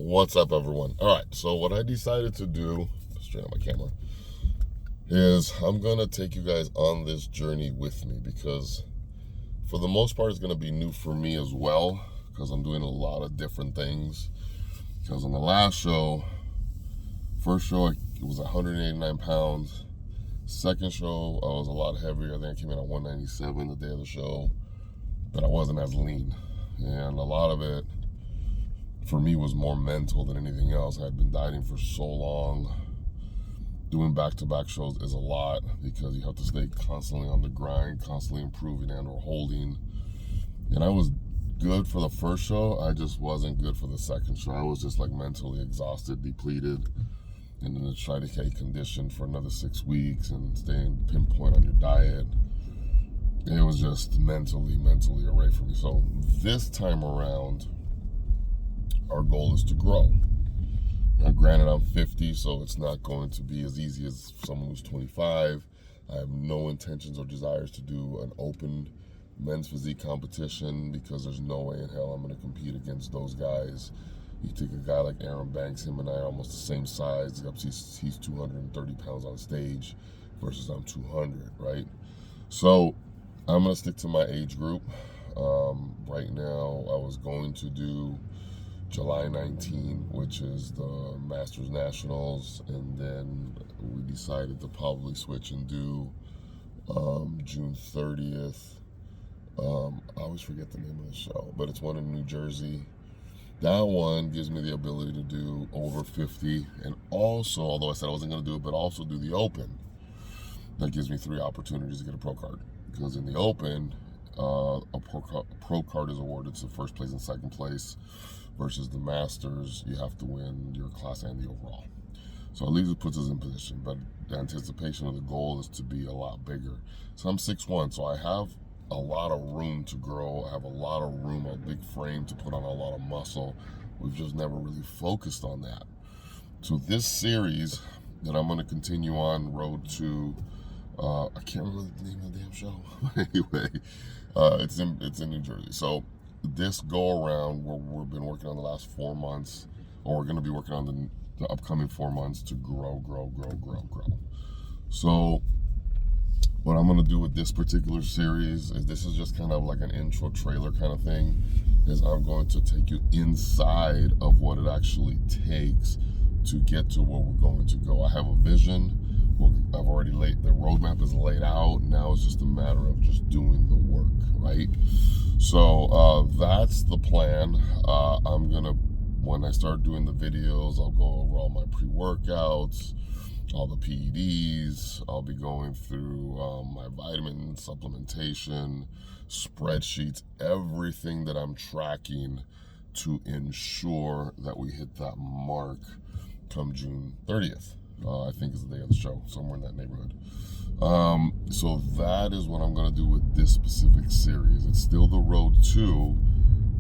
What's up, everyone? All right, so what I decided to do, straight on my camera, is I'm gonna take you guys on this journey with me, because for the most part it's gonna be new for me as well, because I'm doing a lot of different things. Because on the last show, first show it was 189 pounds. Second show I was a lot heavier. I think I came in at 197 the day of the show, but I wasn't as lean, and a lot of it for me was more mental than anything else. I had been dieting for so long. Doing back-to-back shows is a lot because you have to stay constantly on the grind, constantly improving and or holding. And I was good for the first show. I just wasn't good for the second show. I was just like mentally exhausted, depleted. And then to try to get conditioned for another 6 weeks and staying pinpoint on your diet. It was just mentally array for me. So this time around, our goal is to grow. Now, granted, I'm 50, so it's not going to be as easy as someone who's 25. I have no intentions or desires to do an open men's physique competition because there's no way in hell I'm going to compete against those guys. You take a guy like Aaron Banks, him and I are almost the same size. He's 230 pounds on stage versus I'm 200, right? So I'm going to stick to my age group. Right now, I was going to do July 19, which is the Masters Nationals, and then we decided to probably switch and do June 30th. I always forget the name of the show, but it's one in New Jersey. That one gives me the ability to do over 50, and also, although I said I wasn't going to do it, but also do the Open. That gives me 3 opportunities to get a pro card, because in the Open, a pro card is awarded to first place and second place, versus the Masters, you have to win your class and the overall. So at least it puts us in position, but the anticipation of the goal is to be a lot bigger. So I'm 6'1", so I have a lot of room to grow. I have a lot of room, a big frame to put on a lot of muscle. We've just never really focused on that. So this series that I'm going to continue on, Road to, I can't remember the name of the damn show. Anyway, it's in New Jersey. So this go around, we've been working on the last 4 months, or we're going to be working on the upcoming 4 months to grow. So what I'm going to do with this particular series is, this is just kind of like an intro trailer kind of thing, is I'm going to take you inside of what it actually takes to get to where we're going to go. I have a vision. I've already the roadmap is laid out. Now it's just a matter of just doing the work, right? So that's the plan. I'm gonna, when I start doing the videos, I'll go over all my pre-workouts, all the PEDs. I'll be going through my vitamin supplementation, spreadsheets, everything that I'm tracking to ensure that we hit that mark come June 30th. I think is the day of the show, somewhere in that neighborhood. So that is what I'm going to do with this specific series. It's still the road to,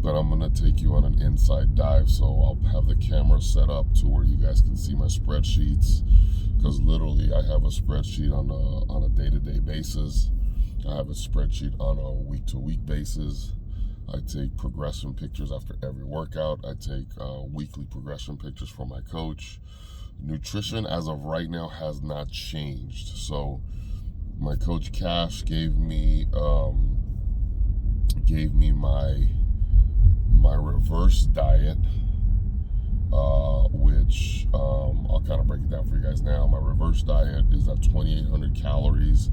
but I'm going to take you on an inside dive. So I'll have the camera set up to where you guys can see my spreadsheets, because literally I have a spreadsheet on a day-to-day basis. I have a spreadsheet on a week-to-week basis. I take progression pictures after every workout. I take weekly progression pictures from my coach. Nutrition as of right now has not changed. So my coach Cash gave me my reverse diet, which I'll kind of break it down for you guys now. My reverse diet is at 2,800 calories,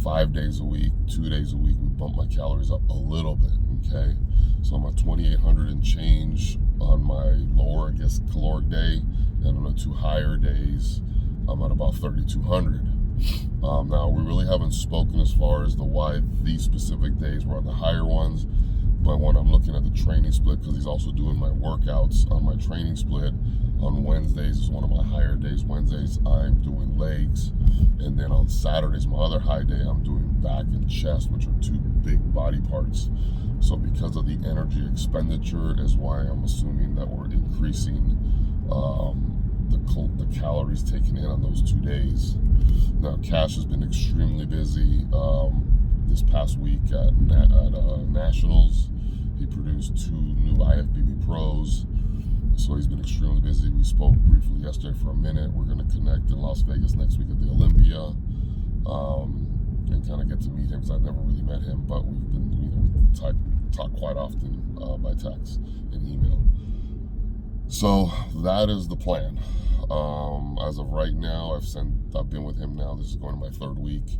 5 days a week, 2 days a week. We bump my calories up a little bit, okay? So I'm at 2,800 and change on my lower, I guess, caloric day, and on the 2 higher days, I'm at about 3,200. Now, we really haven't spoken as far as why these specific days were on the higher ones, but when I'm looking at the training split, because he's also doing my workouts on my training split, on Wednesdays is one of my higher days. Wednesdays, I'm doing legs, and then on Saturdays, my other high day, I'm doing back and chest, which are 2 big body parts. So because of the energy expenditure is why I'm assuming that we're increasing the calories taken in on those 2 days. Now, Cash has been extremely busy. This past week at Nationals, he produced 2 new IFBB Pros. So he's been extremely busy. We spoke briefly yesterday for a minute. We're going to connect in Las Vegas next week at the Olympia, and kind of get to meet him, because I've never really met him, but we've been, we talk quite often by text and email. So that is the plan. As of right now, I've been with him now. This is going to my 3rd week.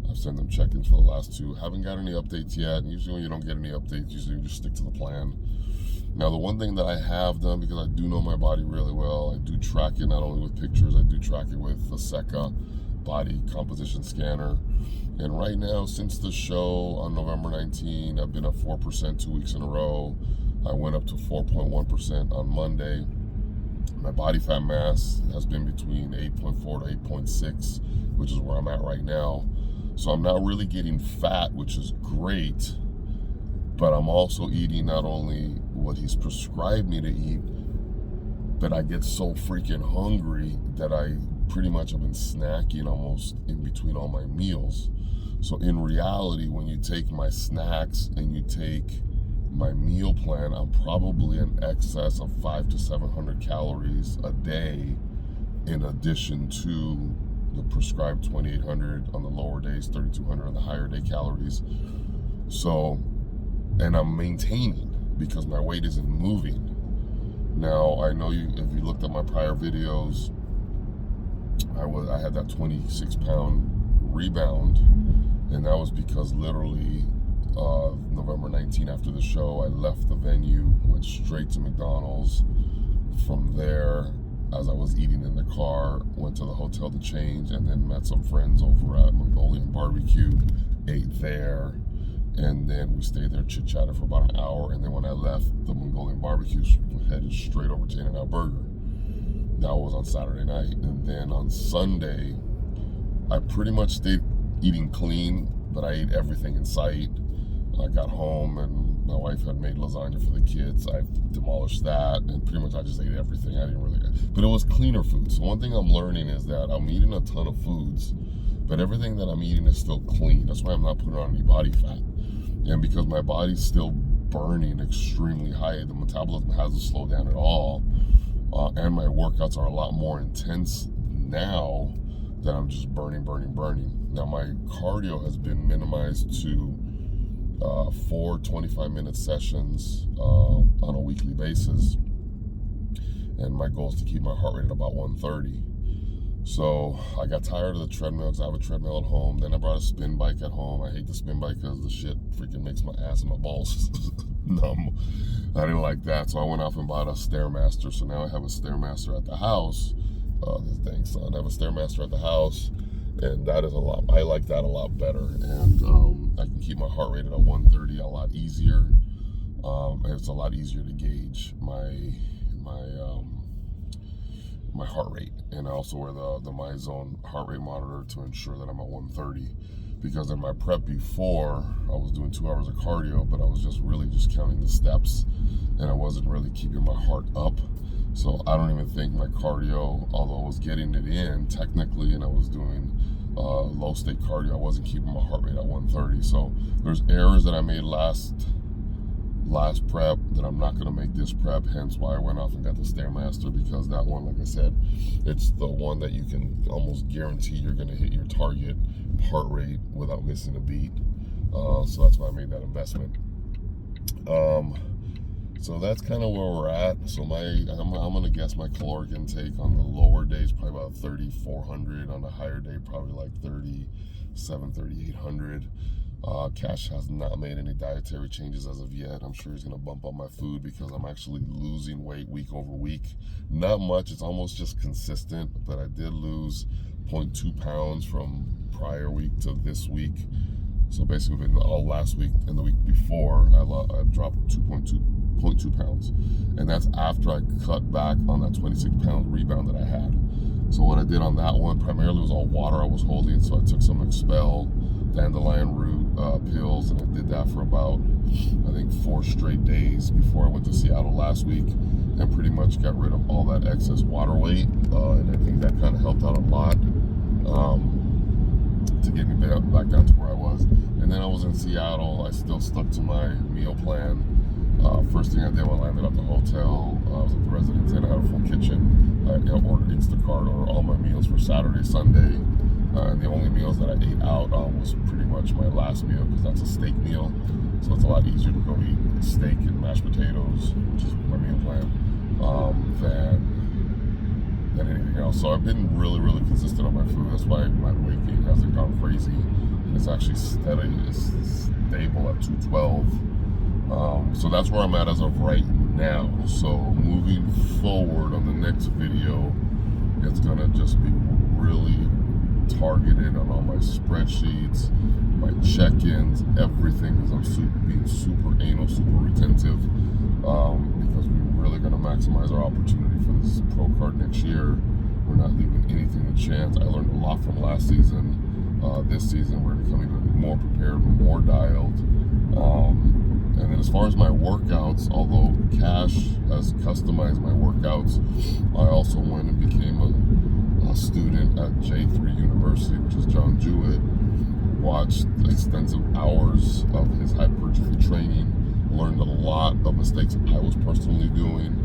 I've sent them check-ins for the last 2. Haven't got any updates yet. And usually when you don't get any updates, usually you just stick to the plan. Now, the one thing that I have done, because I do know my body really well, I do track it not only with pictures, I do track it with the SECA body composition scanner. And right now, since the show on November 19, I've been at 4% 2 weeks in a row. I went up to 4.1% on Monday. My body fat mass has been between 8.4 to 8.6, which is where I'm at right now. So I'm not really getting fat, which is great, but I'm also eating not only what he's prescribed me to eat, but I get so freaking hungry that I pretty much have been snacking almost in between all my meals. So in reality, when you take my snacks and you take my meal plan, I'm probably in excess of 500 to 700 calories a day, in addition to the prescribed 2,800 on the lower days, 3,200 on the higher day calories. So, and I'm maintaining because my weight isn't moving. Now, I know if you looked at my prior videos, I had that 26-pound rebound, and that was because literally November 19, after the show, I left the venue, went straight to McDonald's. From there, as I was eating in the car, went to the hotel to change, and then met some friends over at Mongolian Barbecue, ate there, and then we stayed there, chit-chatted for about an hour, and then when I left the Mongolian Barbecue, headed straight over to In-N-Out Burger. That was on Saturday night. And then on Sunday, I pretty much stayed eating clean, but I ate everything in sight. I got home and my wife had made lasagna for the kids. I demolished that, and pretty much I just ate everything. I didn't really, but it was cleaner food. So one thing I'm learning is that I'm eating a ton of foods, but everything that I'm eating is still clean. That's why I'm not putting on any body fat. And because my body's still burning extremely high, the metabolism hasn't slowed down at all, and my workouts are a lot more intense now that I'm just burning. Now my cardio has been minimized to 4 25-minute sessions on a weekly basis, and my goal is to keep my heart rate at about 130. So I got tired of the treadmill because I have a treadmill at home. Then I brought a spin bike at home. I hate the spin bike because the shit freaking makes my ass and my balls numb. I didn't like that, so I went off and bought a Stairmaster. So now I have a Stairmaster at the house. This dang son, I have a Stairmaster at the house, and that is a lot. I like that a lot better, and I can keep my heart rate at 130 a lot easier. And it's a lot easier to gauge my heart rate, and I also wear the MyZone heart rate monitor to ensure that I'm at 130. Because in my prep before, I was doing 2 hours of cardio, but I was just counting the steps, and I wasn't really keeping my heart up. So I don't even think my cardio, although I was getting it in technically, and I was doing low state cardio, I wasn't keeping my heart rate at 130. So there's errors that I made last prep that I'm not going to make this prep, hence why I went off and got the Stairmaster, because that one, like I said, it's the one that you can almost guarantee you're going to hit your target heart rate without missing a beat. So that's why I made that investment. So that's kind of where we're at. So I'm going to guess my caloric intake on the lower days probably about 3,400, on the higher day probably like 3,800. Cash has not made any dietary changes as of yet. I'm sure he's going to bump up my food because I'm actually losing weight week over week. Not much, it's almost just consistent, but I did lose 0.2 pounds from prior week to this week. So basically, all last week and the week before, I dropped 2.2 pounds. And that's after I cut back on that 26-pound rebound that I had. So what I did on that one primarily was all water I was holding. So I took some Expel dandelion root pills, and I did that for about, I think, 4 straight days before I went to Seattle last week, and pretty much got rid of all that excess water weight, and I think that kind of helped out a lot to get me back down to where I was. And then I was in Seattle. I still stuck to my meal plan. First thing I did when I landed at the hotel, I was at the Residence Inn. I had a full kitchen. I ordered Instacart or all my meals for Saturday, Sunday. And the only meals that I ate out was pretty much my last meal, because that's a steak meal. So it's a lot easier to go eat steak and mashed potatoes, which is my meal plan, than anything else. So I've been really, really consistent on my food. That's why my weight gain hasn't gone crazy. And it's actually steady. It's stable at 212. So that's where I'm at as of right now. So moving forward on the next video, it's gonna just be really targeted on all my spreadsheets, my check-ins, everything, because I'm being super anal, super retentive, because we're really gonna maximize our opportunity for this pro card next year. We're not leaving anything to chance. I learned a lot from last season. This season we're becoming even more prepared, more dialed. And then as far as my workouts, although Cash has customized my workouts, I also went and became a student at J3 University, which is John Jewett. Watched extensive hours of his hypertrophy training, learned a lot of mistakes I was personally doing,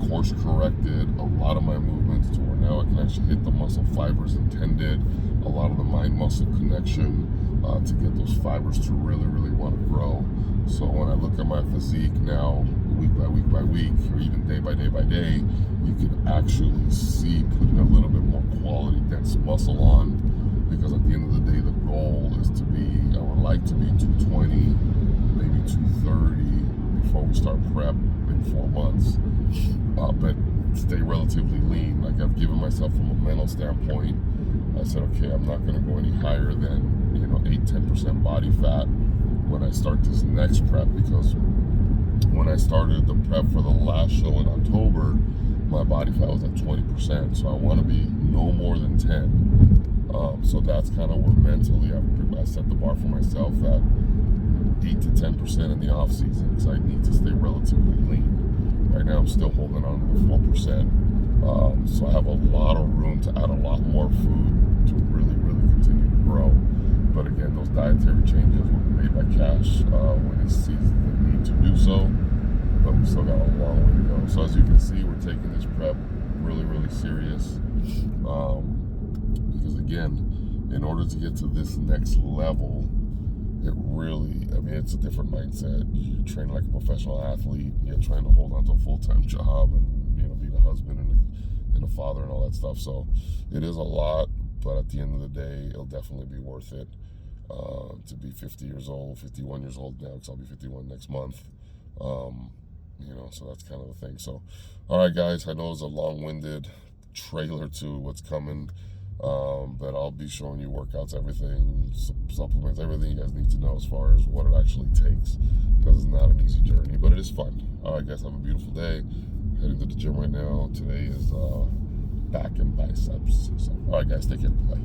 course corrected a lot of my movements to where now I can actually hit the muscle fibers intended, a lot of the mind-muscle connection, to get those fibers to really, really want to grow. So when I look at my physique now, week by week by week, or even day by day by day, you can actually see putting a little bit more quality, dense muscle on, because at the end of the day, the goal is to be, I would like to be 220, maybe 230 before we start prep in 4 months, but stay relatively lean. Like, I've given myself, from a mental standpoint, I said, okay, I'm not gonna go any higher than 8-10% body fat when I start this next prep, because when I started the prep for the last show in October, my body fat was at 20%, so I want to be no more than 10. So that's kind of where mentally I set the bar for myself at 8 to 10% in the off season, because I need to stay relatively lean. Right now I'm still holding on to the 4%, so I have a lot of room to add a lot more food to really, really continue to grow. But again, those dietary changes will be made by Cash when he sees the need to do so. But we still got a long way to go. So as you can see, we're taking this prep really, really serious. Because again, in order to get to this next level, it really, it's a different mindset. You're training like a professional athlete. You're trying to hold on to a full-time job and, being a husband and a father and all that stuff. So it is a lot, but at the end of the day, it'll definitely be worth it. To be 50 years old, 51 years old now, because I'll be 51 next month. So that's kind of the thing. So, all right, guys, I know it was a long-winded trailer to what's coming, but I'll be showing you workouts, everything, supplements, everything you guys need to know as far as what it actually takes, because it's not an easy journey, but it is fun. All right, guys, have a beautiful day. Heading to the gym right now. Today is back and biceps. So, all right, guys, take care. Bye.